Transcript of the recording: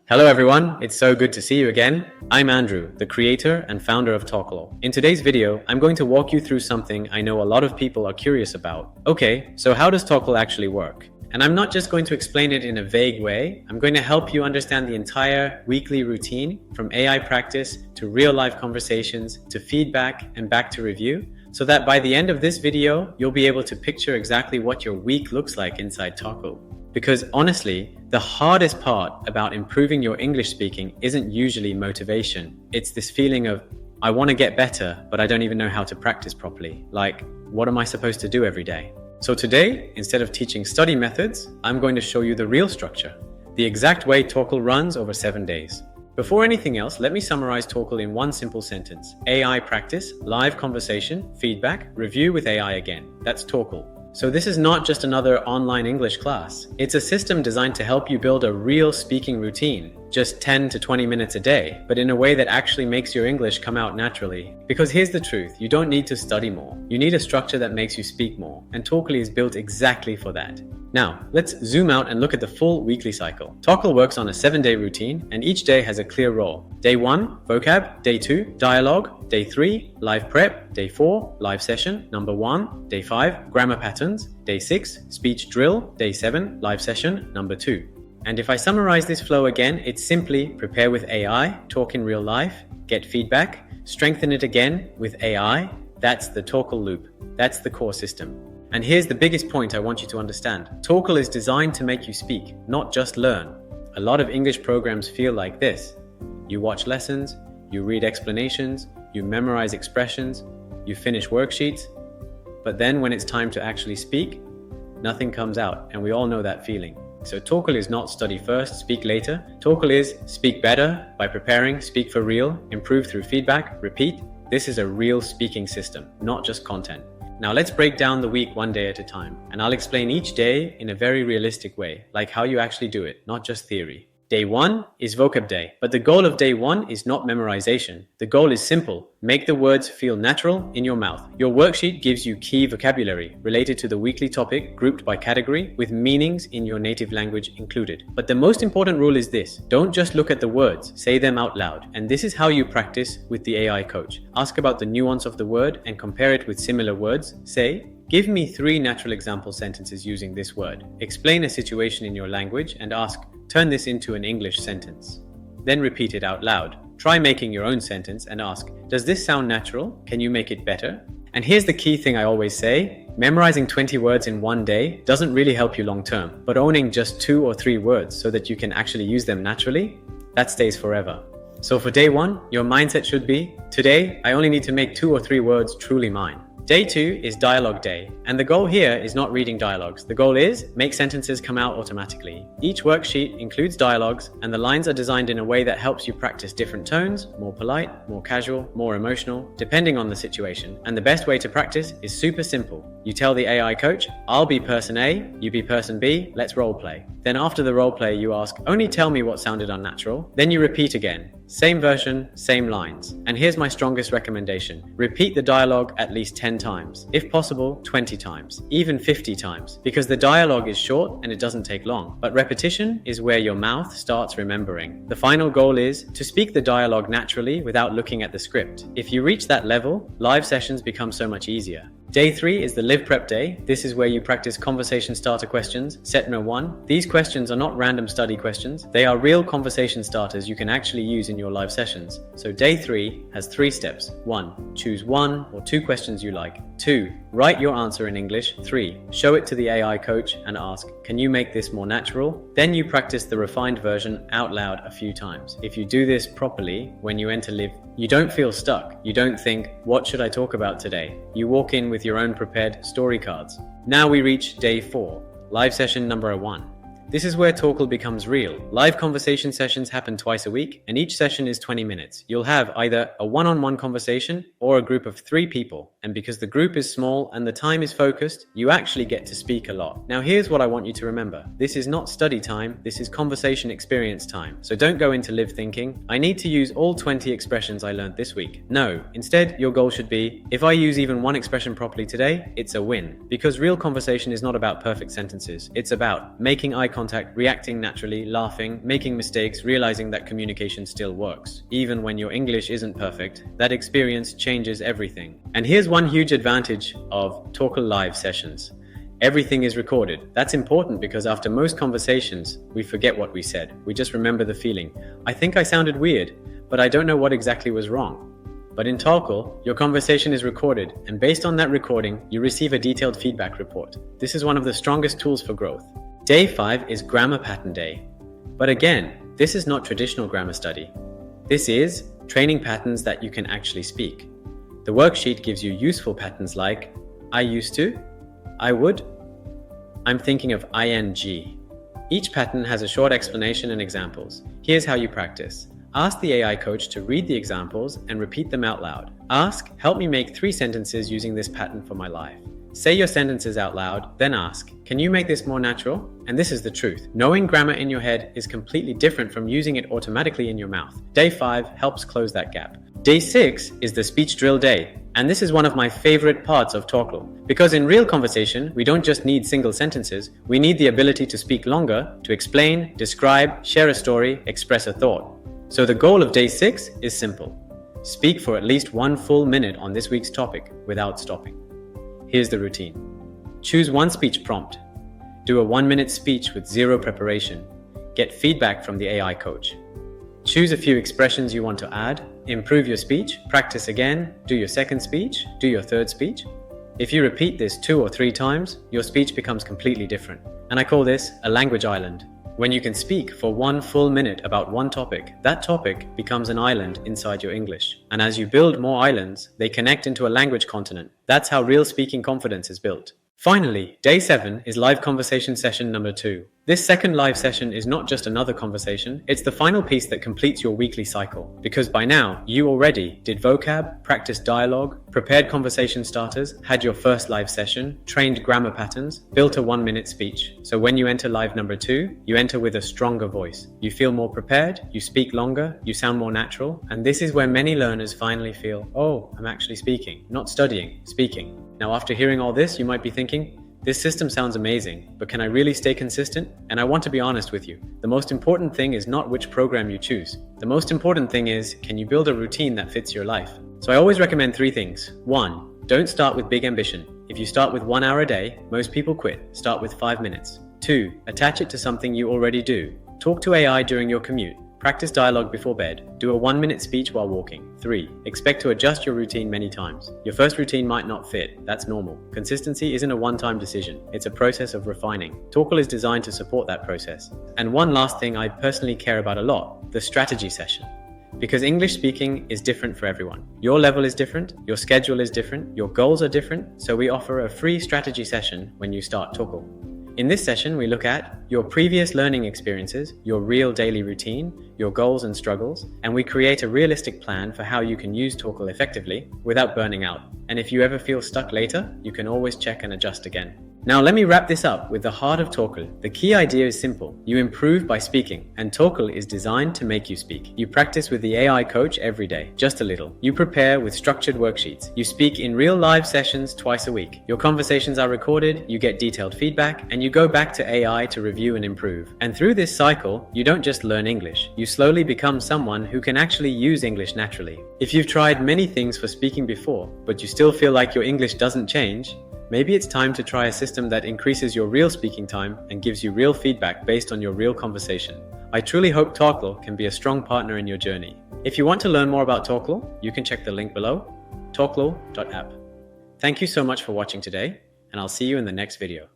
Hello everyone, it's so good to see you again. I'm Andrew, the creator and founder of Talkle. In today's video, I'm going to walk you through something I know a lot of people are curious about. Okay, so how does Talkle actually work? And I'm not just going to explain it in a vague way, I'm going to help you understand the entire weekly routine, from AI practice to real-life conversations to feedback and back to review, so that by the end of this video, you'll be able to picture exactly what your week looks like inside Talkle. Because honestly, the hardest part about improving your English speaking isn't usually motivation. It's this feeling of, I want to get better, but I don't even know how to practice properly. Like, what am I supposed to do every day? So today, instead of teaching study methods, I'm going to show you the real structure, the exact way Talkle runs over 7 days. Before anything else, let me summarize Talkle in one simple sentence. AI practice, live conversation, feedback, review with AI again. That's Talkle. So this is not just another online English class. It's a system designed to help you build a real speaking routine, just 10 to 20 minutes a day, but in a way that actually makes your English come out naturally. Because here's the truth, you don't need to study more. You need a structure that makes you speak more, and Talkle is built exactly for that. Now, let's zoom out and look at the full weekly cycle. Talkle works on a 7-day routine, and each day has a clear role. Day 1, vocab. Day 2, dialogue. Day 3, live prep. Day 4, live session, number 1. Day 5, grammar patterns. Day 6, speech drill. Day 7, live session, number 2. And if I summarize this flow again, it's simply prepare with AI, talk in real life, get feedback, strengthen it again with AI. That's the Talkle loop. That's the core system. And here's the biggest point I want you to understand. Talkle is designed to make you speak, not just learn. A lot of English programs feel like this. You watch lessons, you read explanations, you memorize expressions, you finish worksheets, but then when it's time to actually speak, nothing comes out, and we all know that feeling. So Talkle is not study first, speak later. Talkle is speak better by preparing, speak for real, improve through feedback, repeat. This is a real speaking system, not just content. Now let's break down the week one day at a time, and I'll explain each day in a very realistic way, like how you actually do it, not just theory. Day 1 is vocab day, but the goal of day 1 is not memorization. The goal is simple. Make the words feel natural in your mouth. Your worksheet gives you key vocabulary related to the weekly topic, grouped by category, with meanings in your native language included. But the most important rule is this. Don't just look at the words, say them out loud. And this is how you practice with the AI coach. Ask about the nuance of the word and compare it with similar words. Say, give me 3 natural example sentences using this word. Explain a situation in your language and ask, turn this into an English sentence. Then repeat it out loud. Try making your own sentence and ask, does this sound natural? Can you make it better? And here's the key thing I always say. Memorizing 20 words in one day doesn't really help you long term, but owning just 2 or 3 words so that you can actually use them naturally, that stays forever. So for day 1, your mindset should be, today I only need to make 2 or 3 words truly mine. Day 2 is dialogue day, and the goal here is not reading dialogues. The goal is make sentences come out automatically. Each worksheet includes dialogues, and the lines are designed in a way that helps you practice different tones, more polite, more casual, more emotional, depending on the situation. And the best way to practice is super simple. You tell the AI coach, I'll be person A, you be person B, let's role play. Then after the role play, you ask, only tell me what sounded unnatural. Then you repeat again. Same version, same lines. And here's my strongest recommendation. Repeat the dialogue at least 10 times. If possible, 20 times, even 50 times, because the dialogue is short and it doesn't take long. But repetition is where your mouth starts remembering. The final goal is to speak the dialogue naturally without looking at the script. If you reach that level, live sessions become so much easier. Day 3 is the live prep day. This is where you practice conversation starter questions, set no 1. These questions are not random study questions. They are real conversation starters you can actually use in your live sessions. So day 3 has 3 steps. 1, choose 1 or 2 questions you like. 2, write your answer in English. 3, show it to the AI coach and ask, can you make this more natural? Then you practice the refined version out loud a few times. If you do this properly, when you enter live, you don't feel stuck. You don't think, what should I talk about today? You walk in with your own prepared story cards. Now we reach day 4, live session number 1. This is where Talkle becomes real. Live conversation sessions happen twice a week, and each session is 20 minutes. You'll have either a one-on-one conversation or a group of 3 people. And because the group is small and the time is focused, you actually get to speak a lot. Now here's what I want you to remember. This is not study time, this is conversation experience time. So don't go into live thinking, I need to use all 20 expressions I learned this week. No, instead your goal should be, if I use even 1 expression properly today, it's a win. Because real conversation is not about perfect sentences. It's about making eye contact contact, reacting naturally, laughing, making mistakes, realizing that communication still works. Even when your English isn't perfect, that experience changes everything. And here's one huge advantage of Talkle live sessions. Everything is recorded. That's important because after most conversations, we forget what we said. We just remember the feeling. I think I sounded weird, but I don't know what exactly was wrong. But in Talkle, your conversation is recorded, and based on that recording, you receive a detailed feedback report. This is one of the strongest tools for growth. Day 5 is Grammar Pattern Day. But again, this is not traditional grammar study. This is training patterns that you can actually speak. The worksheet gives you useful patterns like I used to, I would, I'm thinking of ing. Each pattern has a short explanation and examples. Here's how you practice. Ask the AI coach to read the examples and repeat them out loud. Ask, help me make 3 sentences using this pattern for my life. Say your sentences out loud, then ask, can you make this more natural? And this is the truth. Knowing grammar in your head is completely different from using it automatically in your mouth. Day 5 helps close that gap. Day 6 is the speech drill day. And this is one of my favorite parts of Talkle. Because in real conversation, we don't just need single sentences, we need the ability to speak longer, to explain, describe, share a story, express a thought. So the goal of day 6 is simple. Speak for at least 1 full minute on this week's topic without stopping. Here's the routine. Choose one speech prompt. Do a 1-minute speech with 0 preparation. Get feedback from the AI coach. Choose a few expressions you want to add. Improve your speech. Practice again. Do your second speech. Do your third speech. If you repeat this 2 or 3 times, your speech becomes completely different. And I call this a language island. When you can speak for 1 full minute about one topic, that topic becomes an island inside your English. And as you build more islands, they connect into a language continent. That's how real speaking confidence is built. Finally, day 7 is live conversation session number 2. This second live session is not just another conversation, it's the final piece that completes your weekly cycle. Because by now, you already did vocab, practiced dialogue, prepared conversation starters, had your first live session, trained grammar patterns, built a 1-minute speech. So when you enter live number 2, you enter with a stronger voice. You feel more prepared, you speak longer, you sound more natural, and this is where many learners finally feel, oh, I'm actually speaking, not studying, speaking. Now, after hearing all this, you might be thinking, this system sounds amazing, but can I really stay consistent? And I want to be honest with you. The most important thing is not which program you choose. The most important thing is, can you build a routine that fits your life? So I always recommend 3 things. 1, don't start with big ambition. If you start with 1 hour a day, most people quit. Start with 5 minutes. 2, attach it to something you already do. Talk to AI during your commute. Practice dialogue before bed. Do a 1-minute speech while walking. 3. Expect to adjust your routine many times. Your first routine might not fit. That's normal. Consistency isn't a one-time decision. It's a process of refining. Talkle is designed to support that process. And one last thing I personally care about a lot, the strategy session. Because English speaking is different for everyone. Your level is different, your schedule is different, your goals are different, so we offer a free strategy session when you start Talkle. In this session, we look at your previous learning experiences, your real daily routine, your goals and struggles, and we create a realistic plan for how you can use Talkle effectively without burning out. And if you ever feel stuck later, you can always check and adjust again. Now let me wrap this up with the heart of Talkle. The key idea is simple. You improve by speaking, and Talkle is designed to make you speak. You practice with the AI coach every day, just a little. You prepare with structured worksheets. You speak in real live sessions twice a week. Your conversations are recorded, you get detailed feedback, and you go back to AI to review and improve. And through this cycle, you don't just learn English. You slowly become someone who can actually use English naturally. If you've tried many things for speaking before, but you still feel like your English doesn't change, maybe it's time to try a system that increases your real speaking time and gives you real feedback based on your real conversation. I truly hope Talkle can be a strong partner in your journey. If you want to learn more about Talkle, you can check the link below, talkle.app. Thank you so much for watching today, and I'll see you in the next video.